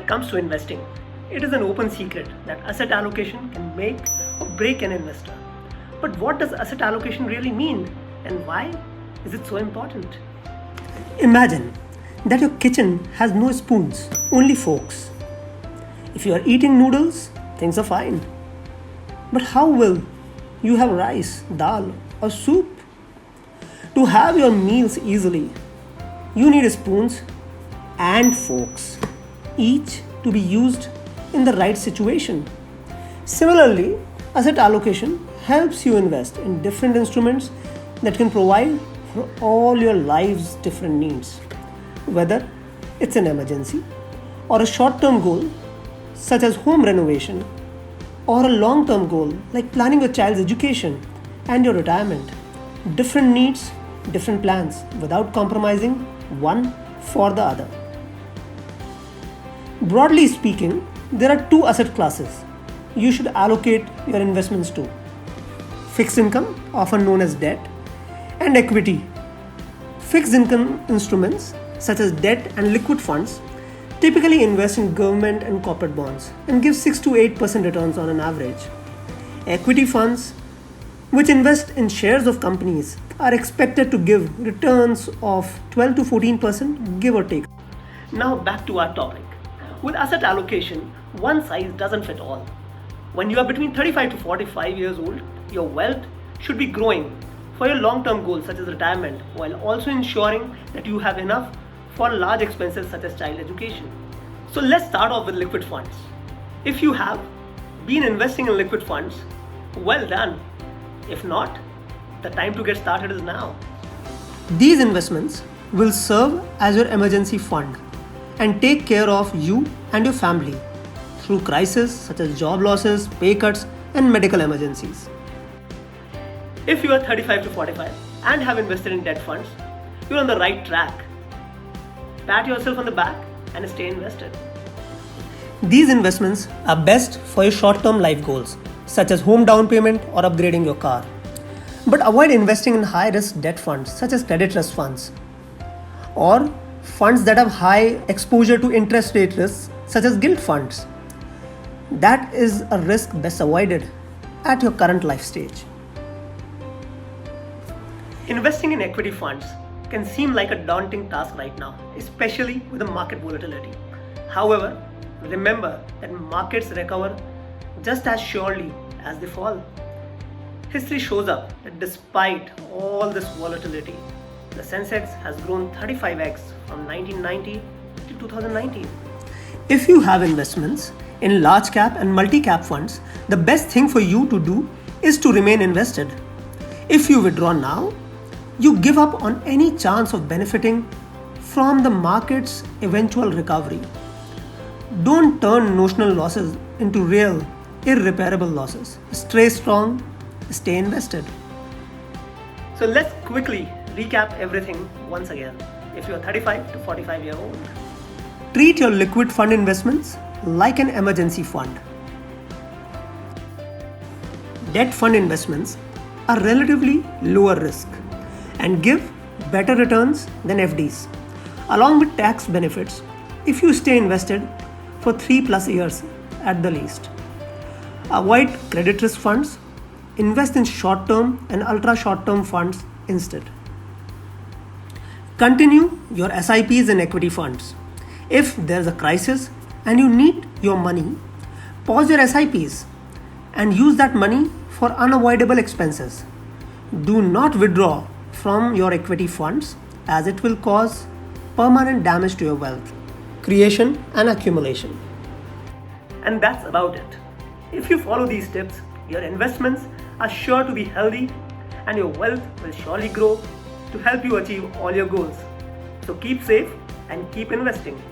it comes to investing, it is an open secret that asset allocation can make or break an investor. But what does asset allocation really mean, and why is it so important? Imagine that your kitchen has no spoons, only forks. If you are eating noodles, things are fine. But how will you have rice, dal, or soup? To have your meals easily, you need spoons and forks, each to be used in the right situation. Similarly, asset allocation helps you invest in different instruments that can provide for all your life's different needs, whether it's an emergency or a short-term goal such as home renovation, or a long-term goal like planning your child's education and your retirement. Different needs, different plans without compromising one for the other. Broadly speaking, there are two asset classes you should allocate your investments to: fixed income, often known as debt, and equity. Fixed income instruments such as debt and liquid funds typically invest in government and corporate bonds and give 6 to 8% returns on an average. Equity funds, which invest in shares of companies, are expected to give returns of 12 to 14%, give or take. Now back to our topic. With asset allocation, one size doesn't fit all. When you are between 35 to 45 years old, your wealth should be growing for your long-term goals such as retirement, while also ensuring that you have enough for large expenses such as child education. So let's start off with liquid funds. If you have been investing in liquid funds, well done. If not, the time to get started is now. These investments will serve as your emergency fund and take care of you and your family through crises such as job losses, pay cuts, and medical emergencies. If you are 35 to 45 and have invested in debt funds, you're on the right track. Pat yourself on the back and stay invested. These investments are best for your short-term life goals, such as home down payment or upgrading your car. But avoid investing in high-risk debt funds, such as credit trust funds, or funds that have high exposure to interest rate risks, such as gilt funds. That is a risk best avoided at your current life stage. Investing in equity funds can seem like a daunting task right now, especially with the market volatility. However, remember that markets recover just as surely as they fall. History shows up that despite all this volatility, the Sensex has grown 35x from 1990 to 2019. If you have investments in large cap and multi-cap funds, the best thing for you to do is to remain invested. If you withdraw now, you give up on any chance of benefiting from the market's eventual recovery. Don't turn notional losses into real, irreparable losses. Stay strong, stay invested. So let's quickly recap everything once again. If you are 35 to 45 years old, treat your liquid fund investments like an emergency fund. Debt fund investments are relatively lower risk and give better returns than FDs, along with tax benefits if you stay invested for 3+ years at the least. Avoid credit risk funds, invest in short-term and ultra-short-term funds instead. Continue your SIPs and equity funds. If there's a crisis and you need your money, pause your SIPs and use that money for unavoidable expenses. Do not withdraw from your equity funds, as it will cause permanent damage to your wealth creation and accumulation. And that's about it. If you follow these tips, your investments are sure to be healthy and your wealth will surely grow to help you achieve all your goals. So keep safe and keep investing.